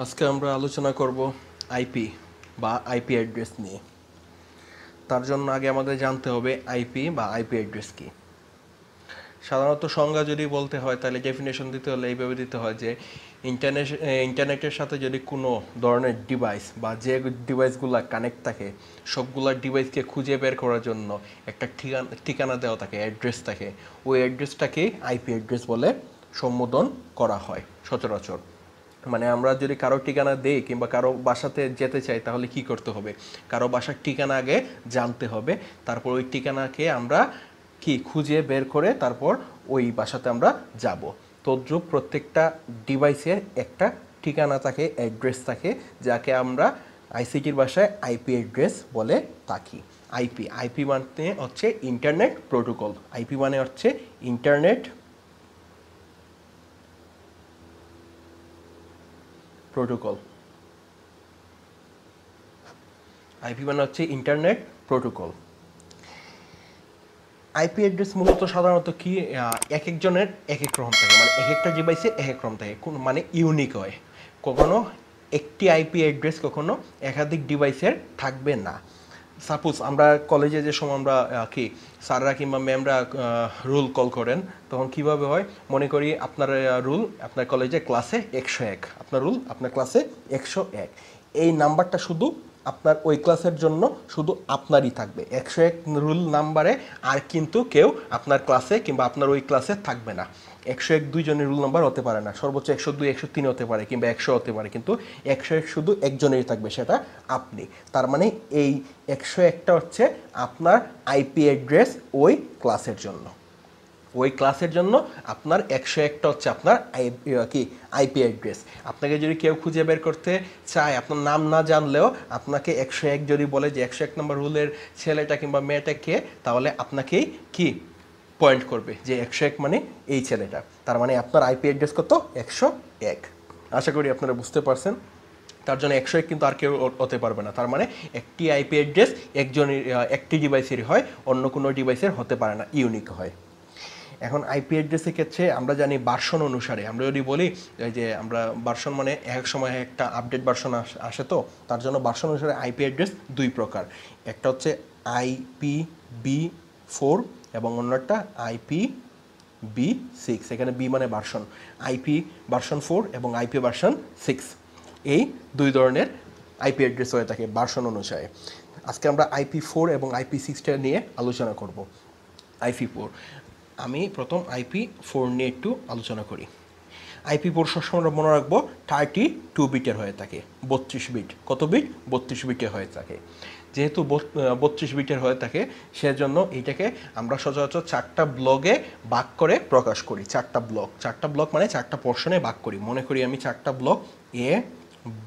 আজকে আমরা আলোচনা করব আইপি বা আইপি অ্যাড্রেস নিয়ে। তার জন্য আগে আমাদের জানতে হবে আইপি বা আইপি অ্যাড্রেস কি। সাধারণত সংজ্ঞা যদি বলতে হয় তাহলে ডেফিনেশন দিতে হলে এইভাবে দিতে হয় যে ইন্টারনেটের সাথে যদি কোনো ধরনের ডিভাইস বা যে ডিভাইসগুলো কানেক্ট থাকে সবগুলা ডিভাইসকে খুঁজে বের করার জন্য একটা ঠিকানা দেওয়া থাকে, অ্যাড্রেস থাকে, ওই অ্যাড্রেসটাকে আইপি অ্যাড্রেস বলে সম্বোধন করা হয় সচরাচর। মানে আমরা যদি কারো ঠিকানা দেই কিংবা কারো বাসাতে যেতে চাই তাহলে কি করতে হবে, কারো বাসার ঠিকানা আগে জানতে হবে, তারপর ওই ঠিকানাকে আমরা কি খুঁজে বের করে তারপর ওই বাসাতে আমরা যাব। তদ্রূপ প্রত্যেকটা ডিভাইসের একটা ঠিকানা থাকে, অ্যাড্রেস থাকে, যাকে আমরা আইসিটির ভাষায় আইপি অ্যাড্রেস বলে থাকি। আইপি মানে হচ্ছে ইন্টারনেট প্রোটোকল। আইপি মানে হচ্ছে ইন্টারনেট প্রোটোকল। আইপি মানে হচ্ছে ইন্টারনেট প্রোটোকল। আইপি অ্যাড্রেস মূলত সাধারণত কি এক একজনের এক এক রকম থাকে, মানে এক একটা ডিভাইসে এক এক রকম থাকে, মানে ইউনিক হয়। কখনো একটি আইপি অ্যাড্রেস কখনো একাধিক ডিভাইসের থাকবে না। সাপোজ আমরা কলেজে যে সময় আমরা কি স্যাররা কিংবা ম্যামরা রুল কল করেন তখন কিভাবে হয়, মনে করি আপনার রুল আপনার কলেজে ক্লাসে 101, আপনার রুল আপনার ক্লাসে 101, এই নাম্বারটা শুধু আপনার ওই ক্লাসের জন্য শুধু আপনারই থাকবে। 101 রুল নাম্বারে আর কিন্তু কেউ আপনার ক্লাসে কিংবা আপনার ওই ক্লাসে থাকবে না। 101 দুইজনের রুল নাম্বার হতে পারে না, সর্বোচ্চ 102 103 হতে পারে কিংবা 100 হতে পারে, কিন্তু 101 শুধু একজনেরই থাকবে, সেটা আপনি। তার মানে এই 101টা হচ্ছে আপনার আইপি অ্যাড্রেস ওই ক্লাসের জন্য। ওই ক্লাসের জন্য আপনার 101টা হচ্ছে আপনার আইপি অ্যাড্রেস। আপনাকে যদি কেউ খুঁজে বের করতে চায় আপনার নাম না জানলেও আপনাকে 101 যদি বলে যে 101 নম্বর রুলের ছেলেটা কিংবা মেয়েটা কে, তাহলে আপনাকেই কি পয়েন্ট করবে যে 101 মানে এই ছেলেটা। তার মানে আপনার আইপি অ্যাড্রেস কত? 101। আশা করি আপনারা বুঝতে পারছেন। তার জন্য 101 কিন্তু আর কেউ হতে পারবে না। তার মানে একটি আইপি অ্যাড্রেস একটি ডিভাইসেরই হয়, অন্য কোনো ডিভাইসের হতে পারে না, ইউনিক হয়। এখন আইপি অ্যাড্রেসের ক্ষেত্রে আমরা জানি ভার্সন অনুসারে, আমরা যদি বলি যে আমরা ভার্সন মানে এক সময় একটা আপডেট ভার্সন আসে, তো তার জন্য ভার্সন অনুসারে আইপি অ্যাড্রেস দুই প্রকার। একটা হচ্ছে IPv4 এবং অন্যটা IPv6। এখানে বি মানে ভার্সন, আইপি ভার্সন 4 এবং আইপি ভার্সন 6, এই দুই ধরনের আইপি অ্যাড্রেস হয়ে থাকে ভার্সন অনুসারে। আজকে আমরা IP4 এবং IP6টা নিয়ে আলোচনা করব। IP4, আমি প্রথম IP4 নিয়ে একটু আলোচনা করি। IP4 সবসময় মনে রাখবো 32 বিটের হয়ে থাকে, 32 বিট। কত বিট? 32 বিটের হয়ে থাকে। যেহেতু 32 বিটের হয়ে থাকে সেজন্য এইটাকে আমরা সচরাচর 4টা ব্লকে ভাগ করে প্রকাশ করি। 4টা ব্লক মানে 4টা পোর্শনে ভাগ করি। মনে করি আমি 4টা ব্লক A,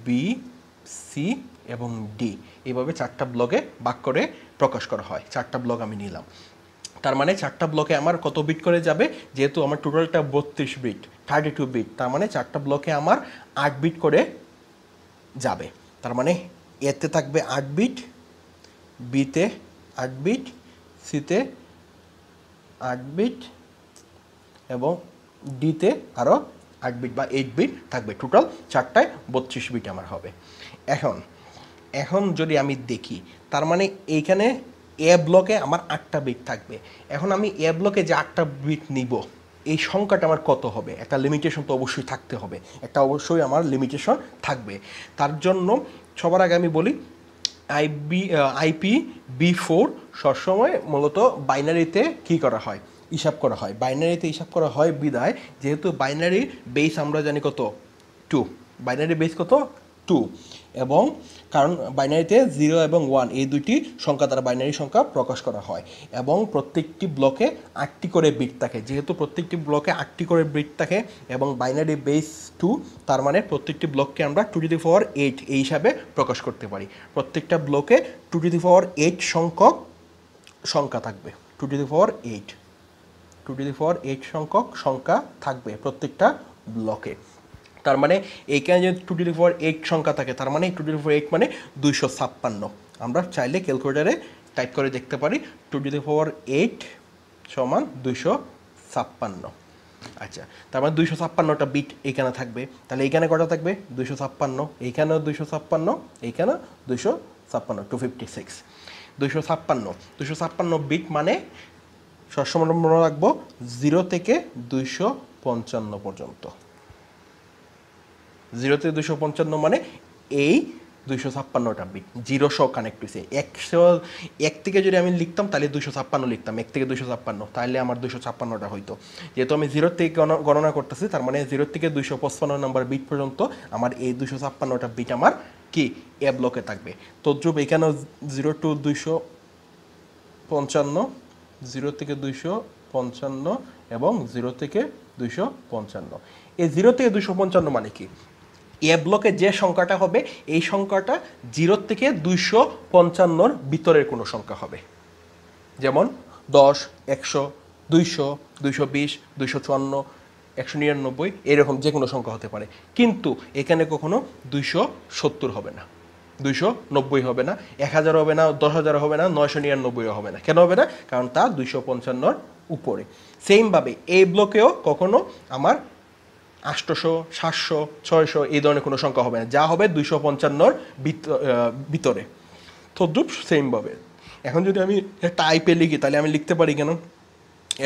B, C এবং D, এইভাবে 4টা ব্লকে ভাগ করে প্রকাশ করা হয়। 4টা ব্লক আমি নিলাম। তার মানে 4টা ব্লকে আমার কত বিট করে যাবে? যেহেতু আমার টোটালটা 32 বিট, 32 বিট, তার মানে 4টা ব্লকে আমার 8 বিট করে যাবে। তার মানে এতে থাকবে 8 বিট, বিতে 8 বিট, সিতে 8 বিট এবং ডিতে আরও 8 বিট বা 8 বিট থাকবে। টোটাল 4টায় 32 বিট আমার হবে। এখন যদি আমি দেখি, তার মানে এইখানে এ ব্লকে আমার 8টা বিট থাকবে। এখন আমি এ ব্লকে যে 8টা বিট নিব, এই সংখ্যাটা আমার কত হবে? একটা লিমিটেশন তো অবশ্যই থাকতে হবে, অবশ্যই আমার লিমিটেশন থাকবে। তার জন্য সবার আগে আমি বলি IPv4 সবসময় মূলত বাইনারিতে কী করা হয়? হিসাব করা হয়। বাইনারিতে হিসাব করা হয় বিধায়, যেহেতু বাইনারি বেস আমরা জানি কত? 2। বাইনারি বেস কত? 2। এবং কারণ বাইনারিতে 0 এবং 1 এই দুইটি সংখ্যা দ্বারা বাইনারি সংখ্যা প্রকাশ করা হয়। এবং প্রত্যেকটি ব্লকে 8টি করে বিট থাকে। যেহেতু প্রত্যেকটি ব্লকে 8টি করে বিট থাকে এবং বাইনারি বেস 2, তার মানে প্রত্যেকটি ব্লককে আমরা 2^8 এই হিসাবে প্রকাশ করতে পারি। প্রত্যেকটা ব্লকে 2^8 সংখ্যক সংখ্যা থাকবে। 2^8 সংখ্যক সংখ্যা থাকবে প্রত্যেকটা ব্লকে। তার মানে এইখানে যদি 2^8 সংখ্যা থাকে, তার মানে 2^8 মানে 256। আমরা চাইলে ক্যালকুলেটারে টাইপ করে দেখতে পারি 2^8 = 256। আচ্ছা, তার মানে 256টা বিট এখানে থাকবে। তাহলে এইখানে কটা থাকবে? 256, এইখানেও 256, এইখানেও 256, 256। 256 বিট মানে সবসময় মনে রাখবো 0 থেকে 255 পর্যন্ত। 0 থেকে 255 মানে এই 256টা বিট 0 সহ কানেক্ট হয়েছে। 1 থেকে যদি আমি লিখতাম তাহলে 256 লিখতাম, 1 থেকে 256, তাহলে আমার 256টা হইতো। যেহেতু আমি 0 থেকে গণনা করতেছি, তার মানে 0 থেকে 255 নম্বর বিট পর্যন্ত আমার এই 256টা বিট আমার কি এ ব্লকে থাকবে। তদ্রুপ এখানেও 0 টু 255, 0 থেকে 255 এবং 0 থেকে 255। এই 0 থেকে 255 মানে কি? এ ব্লকে যে সংখ্যাটা হবে এই সংখ্যাটা 0 থেকে 255 ভিতরের কোনো সংখ্যা হবে। যেমন 10, 100, 200, 220, 254, 199 এরকম যে কোনো সংখ্যা হতে পারে। কিন্তু এখানে কখনো 270 হবে না, 290 হবে না, 1000 হবে না, 10,000 হবে না, 999 হবে না। কেন হবে না? কারণ তা 255 উপরে। সেমভাবে এই ব্লকেও কখনো আমার 800, 700, 600 এই ধরনের কোনো সংখ্যা হবে না, যা হবে 255 ভিতরে। তদ্রুপ সেমভাবে এখন যদি আমি একটা আইপি লিখি তাহলে আমি লিখতে পারি কেন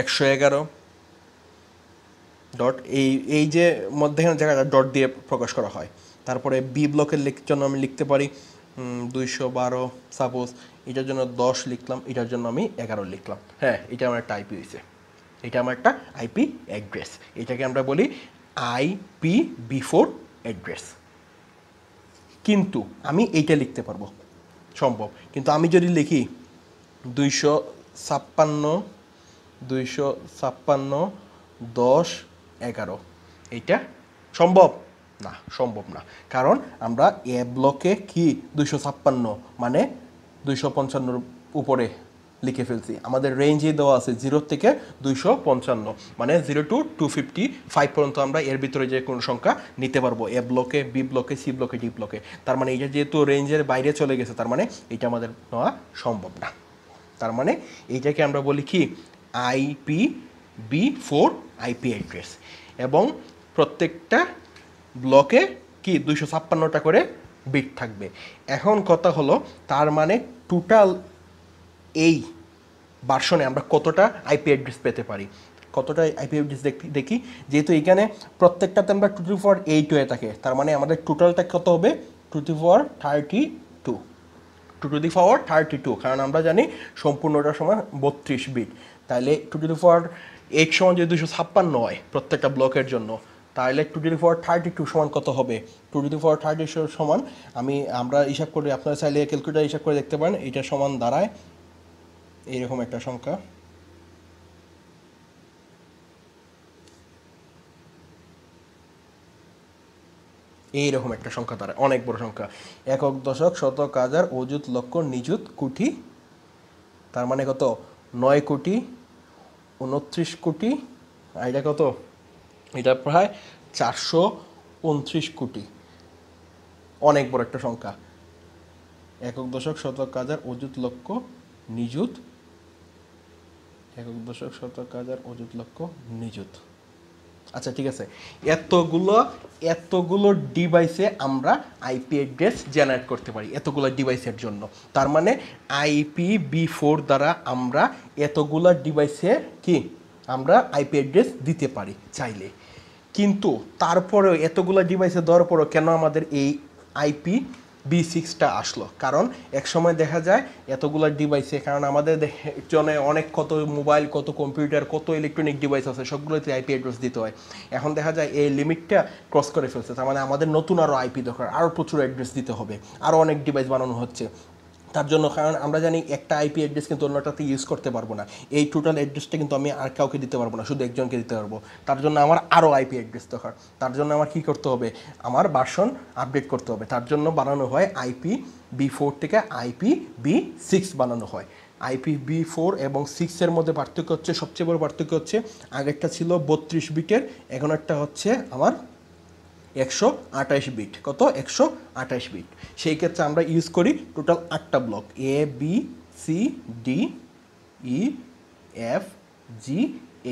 111 ডট এই যে মধ্যেখানে জায়গাটা ডট দিয়ে প্রকাশ করা হয়। তারপরে বি ব্লকের জন্য আমি লিখতে পারি 212, সাপোজ এটার জন্য 10 লিখলাম, এটার জন্য আমি 11 লিখলাম। হ্যাঁ, এটা আমার একটা আইপি হয়েছে, এটা আমার একটা আইপি অ্যাড্রেস। এটাকে আমরা বলি IPv4 অ্যাড্রেস। কিন্তু আমি এইটা লিখতে পারবো, সম্ভব। কিন্তু আমি যদি লিখি 256, 10, 11, এইটা সম্ভব না, সম্ভব না। কারণ আমরা এ ব্লকে কি 256 মানে 255 উপরে লিখে ফেলছি। আমাদের রেঞ্জে দেওয়া আছে 0 থেকে 255, মানে 0 to 255 পর্যন্ত আমরা এর ভিতরে যে কোনো সংখ্যা নিতে পারবো, এ ব্লকে, বি ব্লকে, সি ব্লকে, ডি ব্লকে। তার মানে এটা যেহেতু রেঞ্জের বাইরে চলে গেছে, তার মানে এটা আমাদের নেওয়া সম্ভব না। তার মানে এইটাকে আমরা বলি কি IPv4 আইপি অ্যাড্রেস। এবং প্রত্যেকটা ব্লকে কি 256টা করে বিট থাকবে। এখন কথা হলো, তার মানে টোটাল এই ভার্সনে আমরা কতটা আইপি অ্যাড্রেস পেতে পারি, কতটা আইপি অ্যাড্রেস দেখি। যেহেতু এখানে প্রত্যেকটাতে আমরা 2^8 হয়ে থাকে, তার মানে আমাদের টোটালটা কত হবে 2^32, 2^32। কারণ আমরা জানি সম্পূর্ণটার সময় 32 বিট। তাহলে 2^8 সমান যদি 256 হয় প্রত্যেকটা ব্লকের জন্য, তাহলে 2^32 সমান কত হবে? 2^32 সমান আমরা হিসাব করি, আপনারা চাইলে ক্যালকুলেটার হিসাব করে দেখতে পারেন। এটা সমান দাঁড়ায় এইরকম একটা সংখ্যা, এইরকম একটা সংখ্যা দাঁড়ায়, অনেক বড় সংখ্যা। একক, দশক, শতক, হাজার, অযুত, লক্ষ, নিযুত, কোটি। তার মানে কত? 9 কোটি, 29 কোটি। আর এটা কত? এটা প্রায় 429 কোটি। অনেক বড় একটা সংখ্যা। একক, দশক, শতক, হাজার, অযুত, লক্ষ, নিযুত। একক, দশক, শতক, হাজার, অযুত, লক্ষ, নিযুত। আচ্ছা, ঠিক আছে। এতগুলো ডিভাইসে আমরা আইপি অ্যাড্রেস জেনারেট করতে পারি, এতগুলো ডিভাইসের জন্য। তার মানে IPv4 দ্বারা আমরা এতগুলো ডিভাইসে কি আমরা আইপি অ্যাড্রেস দিতে পারি চাইলে। কিন্তু তারপরেও এতগুলো ডিভাইসে দেওয়ার পরেও কেন আমাদের এই IPv6টা আসলো? কারণ এক সময় দেখা যায় এতগুলো ডিভাইসে, কারণ আমাদের জন্য অনেক কত মোবাইল, কত কম্পিউটার, কত ইলেকট্রনিক ডিভাইস আছে, সবগুলোতে আইপি অ্যাড্রেস দিতে হয়। এখন দেখা যায় এই লিমিটটা ক্রস করে ফেলছে, তার মানে আমাদের নতুন আরও আইপি দরকার, আরও প্রচুর অ্যাড্রেস দিতে হবে, আরও অনেক ডিভাইস বানানো হচ্ছে তার জন্য। কারণ আমরা জানি একটা আইপি অ্যাড্রেস কিন্তু অন্যটাতে ইউজ করতে পারবো না, এই টোটাল অ্যাড্রেসটা কিন্তু আমি আর কাউকে দিতে পারবো না, শুধু একজনকে দিতে পারবো। তার জন্য আমার আরও আইপি অ্যাড্রেস দরকার। তার জন্য আমার কী করতে হবে? আমার ভার্সন আপডেট করতে হবে। তার জন্য বানানো হয় IPv4 থেকে IPv6 বানানো হয়। IPv4 এবং 6-এর মধ্যে পার্থক্য হচ্ছে, সবচেয়ে বড় পার্থক্য হচ্ছে, আগেরটা ছিল 32 বিটের, এখন একটা হচ্ছে আমার 128 বিট। কত? 128 বিট। সেই ক্ষেত্রে আমরা ইউজ করি টোটাল 8টা block, A B C D E F G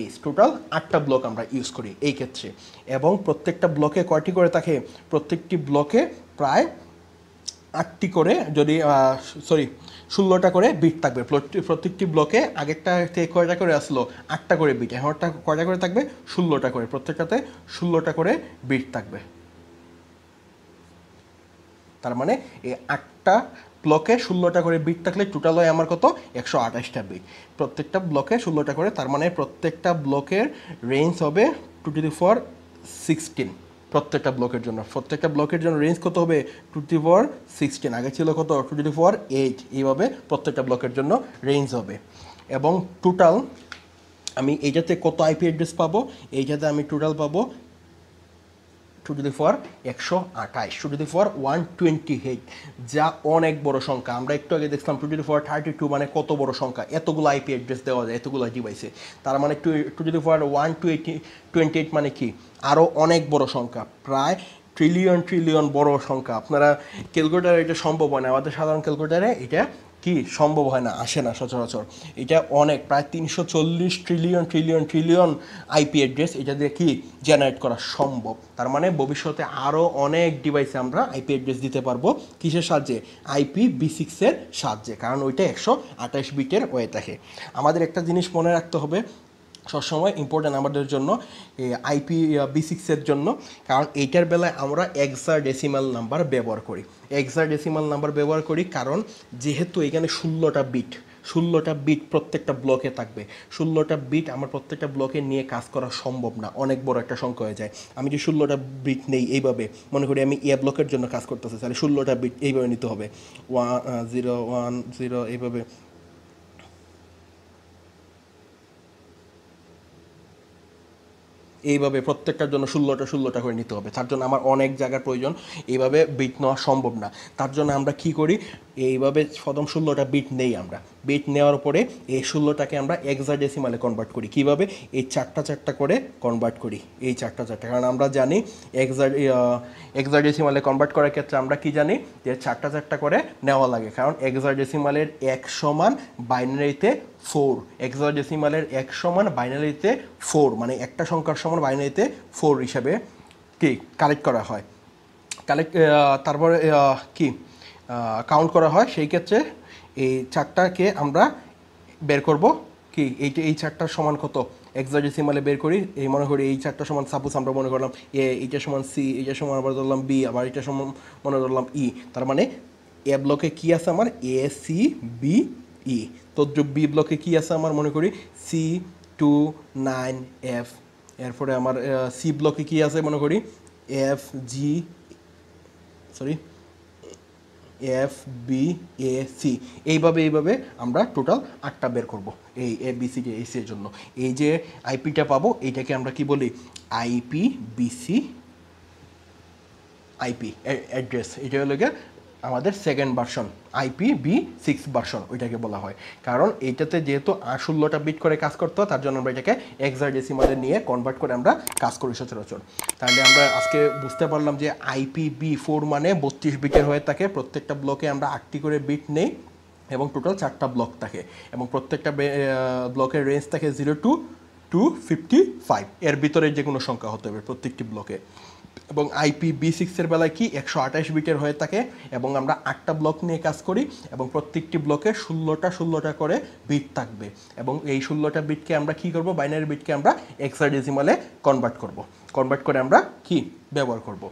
H, total 8টা ব্লক আমরা ইউজ করি এই ক্ষেত্রে। এবং প্রত্যেকটা ব্লকে কয়টি করে থাকে, প্রত্যেকটি ব্লকে প্রায় 8টি করে, যদি 16টা করে বিট থাকবে প্রত্যেকটি ব্লকে। আগেরটা থেকে কয়টা করে আসলো, 8টা করে বিট, এখনটা কয়টা করে থাকবে, 16টা করে, প্রত্যেকটাতে 16টা করে বিট থাকবে। তার মানে এই 8টা ব্লকে 16টা করে বিট থাকলে টোটাল হয় আমার কত, 128টা বিট। প্রত্যেকটা ব্লকে 16টা করে, তার মানে প্রত্যেকটা ব্লকের রেঞ্জ হবে 2^16 প্রত্যেকটা ব্লকের জন্য। প্রত্যেকটা ব্লকের জন্য রেঞ্জ কত হবে, 2^16, আগে ছিল কত, 2^8। এইভাবে প্রত্যেকটা ব্লকের জন্য রেঞ্জ হবে। এবং টোটাল আমি এইটাতে কত আইপি অ্যাড্রেস পাবো, এইটাতে আমি টোটাল পাবো 2^128, 2^128, যা অনেক বড় সংখ্যা। আমরা একটু আগে দেখলাম 2^32 মানে কত বড় সংখ্যা, এতগুলো আইপি অ্যাড্রেস দেওয়া যায় এতগুলো ডিভাইসে। তার মানে 2^128 মানে কি, আরও অনেক বড় সংখ্যা, প্রায় ট্রিলিয়ন বড় সংখ্যা। আপনারা ক্যালকুলেটারে এটা সম্ভব হয় না, আমাদের সাধারণ ক্যালকুলেটারে এটা কি সম্ভব হয় না, আসে না সচরাচর। এটা অনেক, প্রায় 340 ট্রিলিয়ন আইপি অ্যাড্রেস এটা দিয়ে কি জেনারেট করা সম্ভব। তার মানে ভবিষ্যতে আরও অনেক ডিভাইসে আমরা আইপি অ্যাড্রেস দিতে পারবো, কিসের সাহায্যে, IPv6-এর সাহায্যে, কারণ ওইটা 128 বিটের হয়ে থাকে। আমাদের একটা জিনিস মনে রাখতে হবে সবসময়, ইম্পর্টেন্ট আমাদের জন্য IPv6-এর জন্য, কারণ এইটার বেলায় আমরা হেক্সাডেসিমাল নাম্বার ব্যবহার করি। কারণ যেহেতু এখানে 16টা বিট প্রত্যেকটা ব্লকে থাকবে, 16টা বিট আমার প্রত্যেকটা ব্লকে নিয়ে কাজ করা সম্ভব না, অনেক বড় একটা সংখ্যা হয়ে যায়। আমি যে 16টা বিট নেই, এইভাবে মনে করি আমি এ ব্লকের জন্য কাজ করতেছি, তাহলে 16টা বিট এইভাবে নিতে হবে, 0 1 0 এইভাবে, এইভাবে প্রত্যেকটার জন্য 16টা করে নিতে হবে। তার জন্য আমার অনেক জায়গার প্রয়োজন, এইভাবে বিট নেওয়া সম্ভব না। তার জন্য আমরা কি করি, এইভাবে প্রথম 16টা বিট নেই, আমরা বিট নেওয়ার পরে এই 16টাকে আমরা হেক্সাডেসিমালে কনভার্ট করি। কিভাবে, এই 4টা করে কনভার্ট করি, এই 4টা, কারণ আমরা জানি হেক্সাডেসিমালে কনভার্ট করার ক্ষেত্রে আমরা কি জানি, যে 4টা করে নেওয়া লাগে, কারণ হেক্সাডেসিমালের 1 সমান বাইনারিতে 4, হেক্সাডেসিমালের 1 সমান বাইনারিতে 4, মানে একটা সংখ্যার সমান বাইনারিতে 4 হিসাবে কি কালেক্ট করা হয়, তারপরে কি কাউন্ট করা হয়। সেই ক্ষেত্রে এই 4টাকে আমরা বের করব কি, এই 4টার সমান কত, হেক্সাডেসিমালে বের করি। এই মনে করি এই 4টা সমান, সাপোজ আমরা মনে করলাম এ, এইটা সমান সি, এইটা সমান আবার ধরলাম বি, আবার এটা সমান মনে করলাম ই। তার মানে এ ব্লকে কি আছে আমার, ACBE, তো বি ব্লকে কি আছে আমার, মনে করি C29F, এরপরে আমার সি ব্লকে কি আছে মনে করি FBAC। এইভাবে আমরা টোটাল 8টা বের করব এই ABCDEC এর জন্য। এই যে আইপিটা পাবো, এইটাকে আমরা কি বলি, IPv6 আইপি অ্যাড্রেস। এটা হলো গিয়ে আমাদের সেকেন্ড ভার্সন, IPv6 ভার্সন ওইটাকে বলা হয়। কারণ এইটাতে যেহেতু 16টা বিট করে কাজ করতে হয়, তার জন্য আমরা এটাকে হেক্সাডেসিমালে নিয়ে কনভার্ট করে আমরা কাজ করি সচরাচর। তাহলে আমরা আজকে বুঝতে পারলাম যে IPv4 মানে 32 বিটের হয়ে থাকে, প্রত্যেকটা ব্লকে আমরা 8টি করে বিট নেই এবং টোটাল 4টা ব্লক থাকে, এবং প্রত্যেকটা ব্লকের রেঞ্জ থাকে 0 to 255, এর ভিতরে যে কোনো সংখ্যা হতে হবে প্রত্যেকটি ব্লকে। এবং IPv6-এর বেলায় কি 128 বিটের হয়ে থাকে, এবং আমরা 8টা ব্লক নিয়ে কাজ করি, এবং প্রত্যেকটি ব্লকে 16টা করে বিট থাকবে, এবং এই 16টা বিটকে আমরা কি করব, বাইনারি বিটকে আমরা হেক্সাডেসিমালে কনভার্ট করে আমরা কি ব্যবহার করব।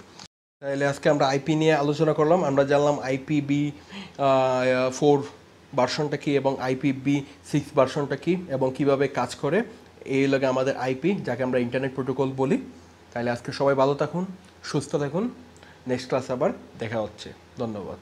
তাহলে আজকে আমরা আইপি নিয়ে আলোচনা করলাম। আমরা জানলাম IPv4 ভার্সনটা কি এবং IPv6 ভার্সনটা কি এবং কিভাবে কাজ করে। এই লাগে আমাদের আইপি, যাকে আমরা ইন্টারনেট প্রোটোকল বলি। তাহলে আজকে সবাই ভালো থাকুন, সুস্থ থাকুন, নেক্সট ক্লাসে আবার দেখা হচ্ছে। ধন্যবাদ।